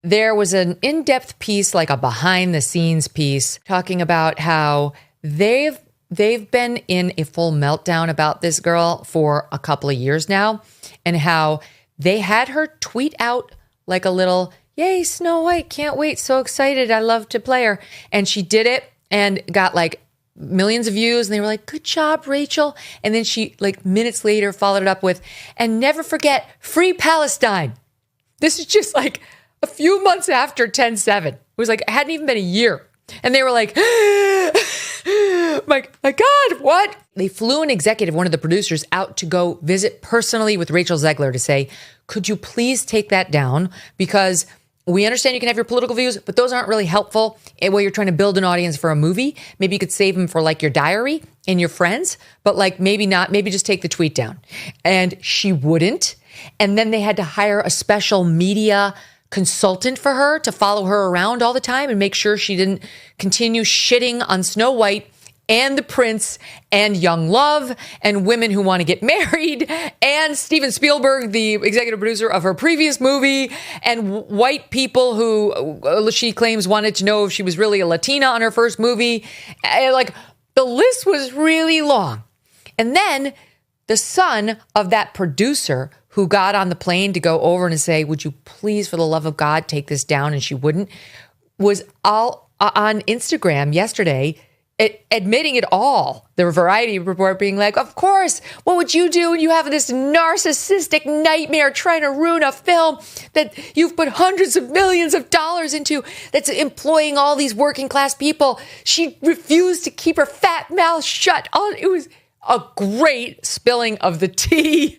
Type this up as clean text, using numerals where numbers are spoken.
there was an in-depth piece, like a behind-the-scenes piece, talking about how they've been in a full meltdown about this girl for a couple of years now, and how they had her tweet out like a little, "Yay, Snow White, can't wait, so excited, I love to play her." And she did it and got like millions of views, and they were like, "Good job, Rachel." And then she, like minutes later, followed it up with, "And never forget, free Palestine." This is just like a few months after 10/7. It was like, it hadn't even been a year. And they were like, my God, what? They flew an executive, one of the producers, out to go visit personally with Rachel Zegler to say, "Could you please take that down? Because we understand you can have your political views, but those aren't really helpful while you're trying to build an audience for a movie. Maybe you could save them for like your diary and your friends, but like maybe not, maybe just take the tweet down." And she wouldn't. And then they had to hire a special media consultant for her to follow her around all the time and make sure she didn't continue shitting on Snow White and the prince and young love and women who want to get married and Steven Spielberg, the executive producer of her previous movie, and white people who she claims wanted to know if she was really a Latina on her first movie. Like, the list was really long. And then the son of that producer who got on the plane to go over and say, "Would you please, for the love of God, take this down?" And she wouldn't, was all on Instagram yesterday admitting it all. The Variety report being like, "Of course, what would you do when you have this narcissistic nightmare trying to ruin a film that you've put hundreds of millions of dollars into, that's employing all these working class people?" She refused to keep her fat mouth shut. It was a great spilling of the tea.